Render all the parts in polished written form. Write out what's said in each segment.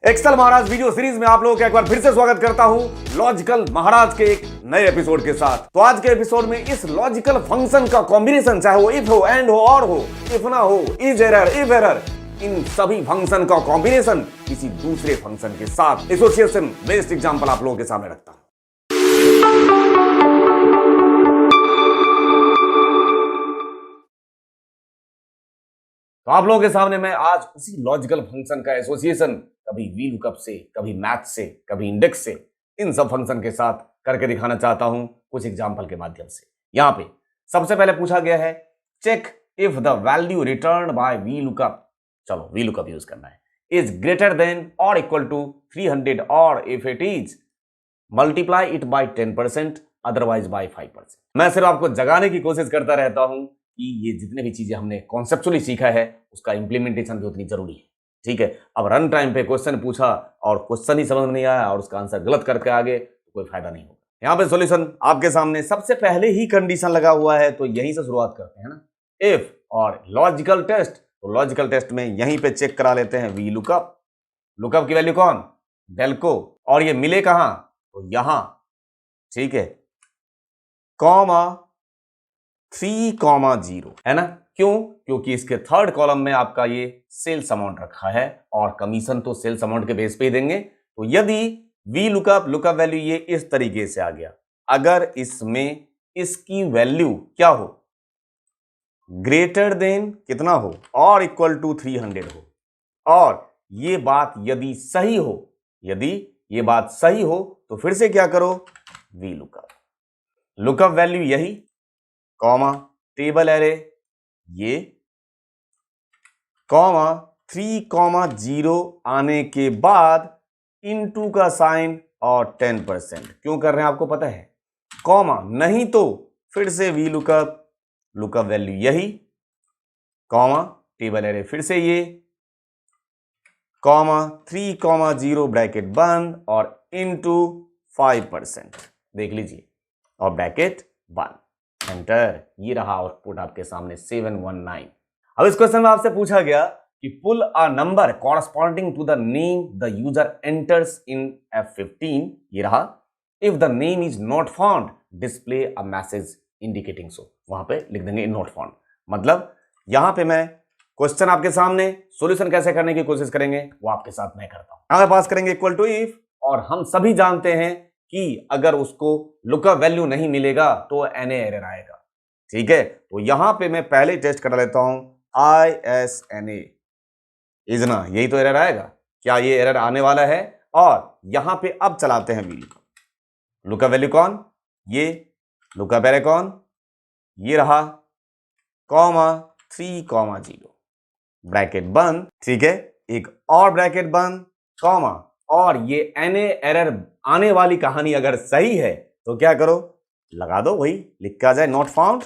Excel महाराज video series में आप लोगों का एक बार फिर से स्वागत करता हूं लॉजिकल महाराज के एक नए एपिसोड के साथ। तो आज के एपिसोड में इस लॉजिकल फंक्शन का कॉम्बिनेशन, चाहे वो इफ हो, एंड हो, और हो, इफ ना हो, इज एरर, इफ एरर, इन सभी फंक्शन का कॉम्बिनेशन किसी दूसरे फंक्शन के साथ एसोसिएशन बेस्ड एग्जांपल आप लोगों के सामने रखता हूं। तो आप लोगों के सामने मैं आज उसी लॉजिकल फंक्शन का एसोसिएशन कभी वी लुकअप से, कभी मैथ से, कभी इंडेक्स से, इन सब फंक्शन के साथ करके दिखाना चाहता हूं कुछ एग्जांपल के माध्यम से। यहां पे सबसे पहले पूछा गया है check if the value return by VLOOKUP, चलो वी लुकअप यूज करना है, इज ग्रेटर देन और इक्वल टू 300 और if it is multiply it by 10%, otherwise by 5%। मैं सिर्फ आपको जगाने की कोशिश करता रहता हूं कि ये जितने भी चीजें हमने कॉन्सेप्चुअली सीखा है उसका इंप्लीमेंटेशन भी उतनी जरूरी है। ठीक है, अब रन टाइम पे क्वेश्चन पूछा और क्वेश्चन ही समझ नहीं आया और उसका आंसर गलत करके आगे तो कोई फायदा नहीं होगा। यहाँ पे सॉल्यूशन आपके सामने सबसे पहले ही कंडीशन लगा हुआ है, तो यहीं से शुरुआत करते हैं ना, इफ और लॉजिकल टेस्ट। तो लॉजिकल टेस्ट में यहीं पे चेक करा लेते हैं वी लुकअप। लुकअप की वैल्यू कौन, डेल को, और ये मिले कहां, तो यहां, ठीक है, कॉमा 3,0 है ना। क्यों? क्योंकि इसके थर्ड कॉलम में आपका ये सेल्स अमाउंट रखा है और कमीशन तो सेल्स अमाउंट के बेस पे ही देंगे। तो यदि वी लुकअप वैल्यू ये इस तरीके से आ गया, अगर इसमें इसकी वैल्यू क्या हो, ग्रेटर देन कितना हो और इक्वल टू 300 हो, और ये बात यदि सही हो, यदि ये बात सही हो तो फिर से क्या करो, वी लुकअप वैल्यू यही, कॉमा टेबल एरे ये, कॉमा 3,0 आने के बाद इनटू का साइन और 10%। क्यों कर रहे हैं आपको पता है, कॉमा नहीं तो फिर से वी लुकअप वैल्यू यही, कॉमा टेबल एरे फिर से ये, कॉमा 3,0 ब्रैकेट बंद और इनटू 5%, देख लीजिए, और ब्रैकेट बंद, एंटर। ये रहा आउटपुट आपके सामने 719। अब इस क्वेश्चन में आपसे पूछा गया कि pull a number corresponding to the name the user enters in F15, ये रहा, if the name is not found display a message indicating so, वहां पे लिख देंगे नॉट फाउंड। मतलब यहां पे मैं क्वेश्चन आपके सामने सॉल्यूशन कैसे करने की कोशिश करेंगे वो आपके साथ मैं करता हूं। यहां पास करेंगे इक्वल टू इफ, और हम सभी जानते हैं कि अगर उसको लुकअप वैल्यू नहीं मिलेगा तो एनए एरर आएगा। ठीक है, तो यहां पे मैं पहले टेस्ट करा लेता हूं, ISNA इज ना, यही तो एरर आएगा, क्या ये एरर आने वाला है। और यहां पे अब चलाते हैं वी लुकअप वैल्यू कौन, ये लुकअप एरर कौन, ये रहा, कॉमा 3,0 ब्रैकेट बंद, ठीक है, एक और ब्रैकेट बंद, कॉमा, और ये एनए एरर आने वाली कहानी अगर सही है तो क्या करो, लगा दो, वही लिख के आ जाए नॉट फाउंड,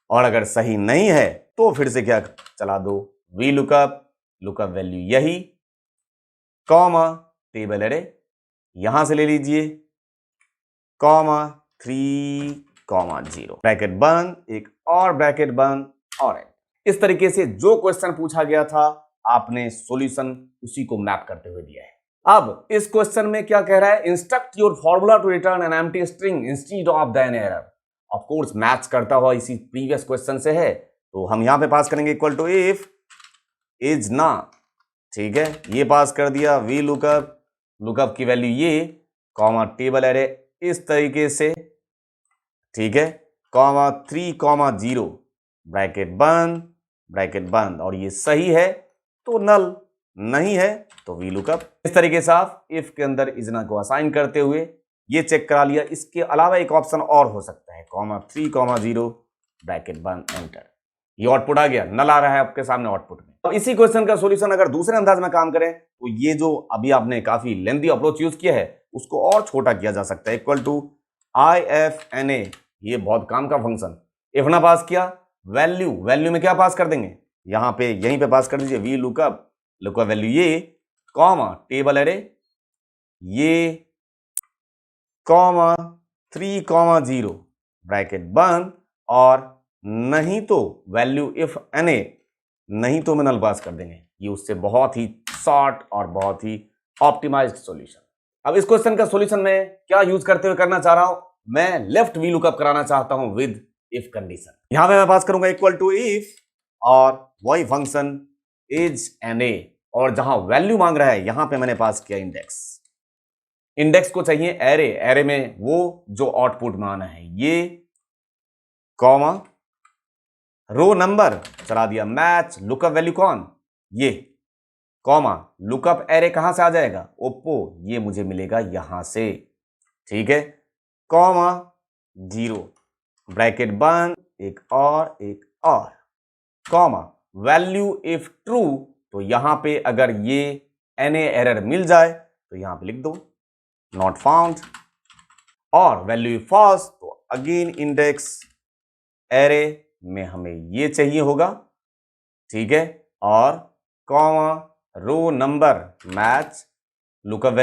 और अगर सही नहीं है तो फिर से क्या चला दो, वी लुकअप वैल्यू यही, कॉमा टेबल एरे यहां से ले लीजिए, कॉमा 3,0 ब्रैकेट बंद, एक और ब्रैकेट बंद, और इस तरीके से जो क्वेश्चन पूछा गया था आपने सॉल्यूशन उसी को मैप करते हुए दिया है। अब इस क्वेश्चन में क्या कह रहा है, instruct your formula to return an empty string instead of the an error. Of course match करता हुआ इसी प्रीवियस क्वेश्चन से है, तो हम यहां पे पास करेंगे इक्वल टू इफ इज ना, ठीक है, ये पास कर दिया, वी लुकअप की वैल्यू ये, कॉमा टेबल एरे इस तरीके से, ठीक है, कॉमा 3,0 ब्रैकेट बंद, और ये सही है तो नल, नहीं है तो वी लुकअप। इस तरीके से आप इफ के अंदर इजना को असाइन करते हुए ये चेक करा लिया। इसके अलावा एक ऑप्शन और हो सकता है, कॉमा 3,0 ब्रैकेट बंद, एंटर। ये आउटपुट आ गया, नल आ रहा है आपके सामने आउटपुट में। अब इसी क्वेश्चन का सॉल्यूशन अगर दूसरे अंदाज में काम करें तो ये जो अभी आपने काफी लेंथी अप्रोच यूज किया है उसको और छोटा किया जा सकता है, इक्वल टू IFNA, ये बहुत काम का फंक्शन। इफ ना पास किया, वैल्यू में क्या पास कर देंगे, यहां पे यहीं पे पास कर दीजिए, वी लुकअप वैल्यू ये, कॉमा टेबल एरे ये, कॉमा 3,0 ब्रैकेट बंद, और नहीं तो वैल्यू इफ एनए, नहीं तो में नल पास कर देंगे। ये उससे बहुत ही शॉर्ट और बहुत ही ऑप्टिमाइज्ड सॉल्यूशन। अब इस क्वेश्चन का सॉल्यूशन मैं क्या यूज करते हुए करना चाह रहा हूं, मैं लेफ्ट वी लुकअप कराना चाहता हूं विद इफ कंडीशन। यहां पे मैं पास करूंगा इक्वल टू इफ और वही फंक्शन इज एन ए, और जहां वैल्यू मांग रहा है यहां पे मैंने पास किया इंडेक्स। इंडेक्स को चाहिए एरे, एरे में वो जो आउटपुट में आना है ये, कॉमा रो नंबर चला दिया, मैच लुकअप वैल्यू कौन ये, कॉमा लुकअप एरे कहां से आ जाएगा ओप्पो, ये मुझे मिलेगा यहां से, ठीक है, कॉमा 0 ब्रैकेट बंद, एक और कॉमा वैल्यू इफ ट्रू, तो यहां पे अगर ये एनए एरर मिल जाए तो यहां पे लिख दो नॉट फाउंड, और वैल्यू इफ फॉल्स तो अगेन इंडेक्स एरे में हमें ये चाहिए होगा, ठीक है, और comma row number match lookup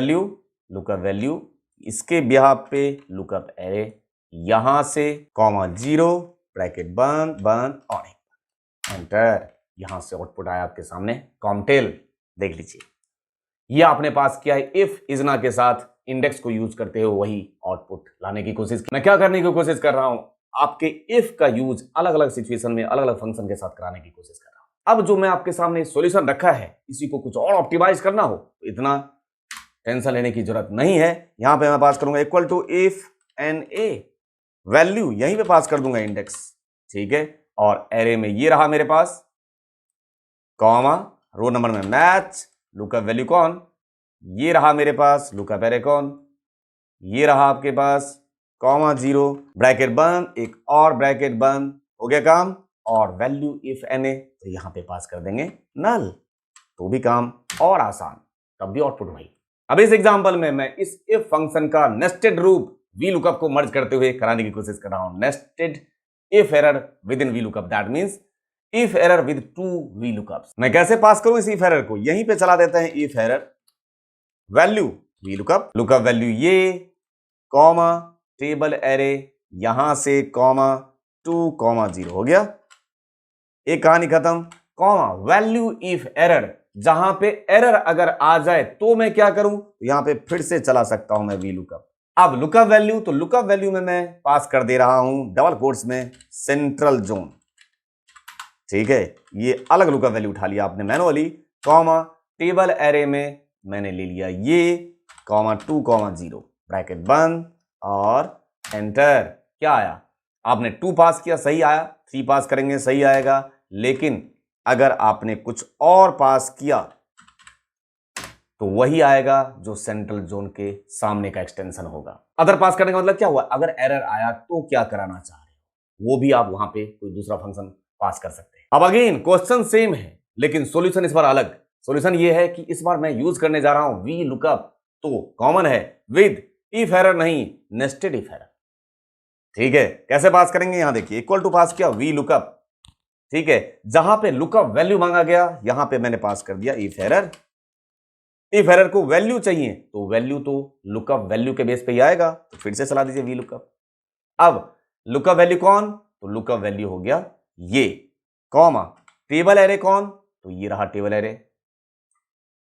value इसके बिहाफ पे लुकअप एरे यहां से, कॉमा 0 ब्रैकेट बंद और एंटर। यहां से आउटपुट आया आपके सामने कॉमटेल, देख लीजिए ये आपने पास किया है इफ इजना के साथ, इंडेक्स को यूज करते हुए वही आउटपुट लाने की कोशिश। मैं क्या करने की कोशिश कर रहा हूं, आपके इफ का यूज अलग अलग सिचुएशन में अलग अलग फंक्शन के साथ कराने की कोशिश कर रहा हूं। अब जो मैं आपके सामने सॉल्यूशन रखा है, इसी को कुछ और ऑप्टिमाइज करना हो तो इतना टेंशन लेने की जरूरत नहीं है। यहां पे मैं पास करूंगा equal to if N A, value यहीं पे पास कर दूंगा इंडेक्स, ठीक है, और एरे में ये रहा मेरे पास, कॉमा रो नंबर में मैच लुकअप वैल्यू कौन, ये रहा मेरे पास लुकअप एरे कौन, ये रहा आपके पास, कॉमा 0 ब्रैकेट बंद, एक और ब्रैकेट बंद, हो गया काम, और वैल्यू इफ एन ए तो यहां पे पास कर देंगे नल, तो भी काम और आसान, तब भी आउटपुट वही। अब इस एग्जांपल में मैं इस इफ फंक्शन का नेस्टेड रूप वी लुकअप को मर्ज करते हुए कराने की कोशिश कर रहा हूं। Nested if error within V lookup, that means if error with 2 V lookups. मैं कैसे पास करूं इस इफ एरर को, यहीं पे चला देते हैं if error value V lookup value ये, कॉमा टेबल एरे यहां से, कॉमा 2,0 हो गया, एक कहानी खत्म, कॉमा वैल्यू इफ एरर, जहां पे एरर अगर आ जाए तो मैं क्या करूं, यहां पे फिर से चला सकता हूं मैं वी लुकअप। अब लुकअप वैल्यू, तो लुकअप वैल्यू में मैं पास कर दे रहा हूं डबल कोट्स में सेंट्रल जोन, ठीक है, ये अलग लुकअप वैल्यू उठा लिया आपने मैनुअली, कॉमा टेबल एरे में मैंने ले लिया ये, कॉमा 2,0 ब्रैकेट बंद और एंटर। क्या आया, आपने 2 पास किया सही आया, 3 पास करेंगे सही आएगा, लेकिन अगर आपने कुछ और पास किया तो वही आएगा जो सेंट्रल जोन के सामने का एक्सटेंशन होगा। अदर पास करने का मतलब क्या हुआ, अगर एरर आया तो क्या कराना चाह रहे हो, वो भी आप वहां पे कोई दूसरा फंक्शन पास कर सकते हैं। अब अगेन क्वेश्चन सेम है लेकिन सॉल्यूशन इस बार अलग। सॉल्यूशन ये है कि इस बार मैं यूज करने जा रहा हूं वी लुकअप, तो कॉमन है विद इफ एरर नहीं नेस्टेड इफ एरर, ठीक है। कैसे पास करेंगे, यहां देखिए इक्वल टू पास किया वी लुकअप, ठीक है, जहां पे लुकअप वैल्यू मांगा गया यहां पे मैंने पास कर दिया इफ एरर। इफ एरर को वैल्यू चाहिए तो वैल्यू तो लुकअप वैल्यू के बेस पे ही आएगा, तो फिर से चला दीजिए वी लुकअप। अब लुकअप वैल्यू कौन, तो लुकअप वैल्यू हो गया ये, कॉमा टेबल एरे कौन, तो ये रहा टेबल एरे,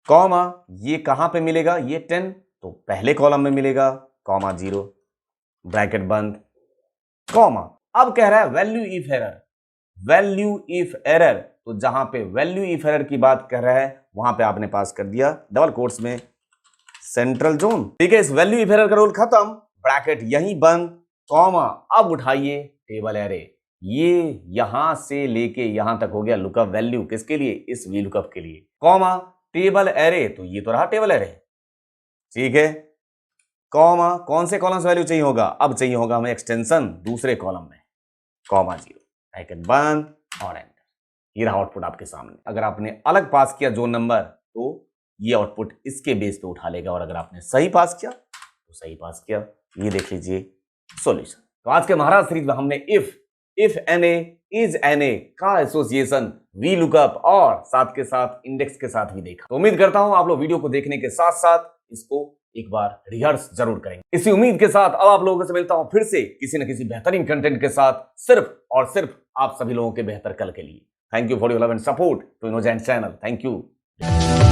कॉमा ये कहां पे मिलेगा, ये 10 तो पहले कॉलम में मिलेगा, कॉमा 0 ब्रैकेट बंद, कॉमा अब कह रहा है value if error, value if error, तो जहां पे वैल्यू इफ एरर की बात कर रहा है वहां पे आपने पास कर दिया डबल कोट्स में सेंट्रल जोन, ठीक है। इस वैल्यू इफ एरर का रूल खत्म, ब्रैकेट यहीं बंद, कॉमा अब उठाइए टेबल एरे, ये यहां से लेके यहां तक हो गया लुकअप वैल्यू, किसके लिए, इस वी लुकअप के लिए, कॉमा टेबल एरे, तो ये तो रहा टेबल एरे, ठीक है, कॉमा कौन से कॉलम से वैल्यू चाहिए होगा, अब चाहिए होगा हमें एक्सटेंशन दूसरे कॉलम में, कॉमा 0 ब्रैकेट बंद और एंटर। ये रहा आउटपुट आपके सामने। अगर आपने अलग पास किया जोन नंबर तो ये आउटपुट इसके बेस पे उठा लेगा, और अगर आपने सही पास किया तो सही पास किया। ये देख लीजिए सॉल्यूशन। तो आज के महाराज सीरीज में हमने if N A is N A का एसोसिएशन वी लुकअप और साथ के साथ इंडेक्स के साथ भी देखा। तो उम्मीद करता हूं आप लोग वीडियो को देखने के साथ साथ इसको एक बार रिहर्स जरूर करेंगे। इसी उम्मीद के साथ अब आप लोगों से मिलता हूं फिर से किसी न किसी बेहतरीन कंटेंट के साथ, सिर्फ और सिर्फ आप सभी लोगों के बेहतर कल के लिए। Thank you for your love and support to Innogent channel. Thank you.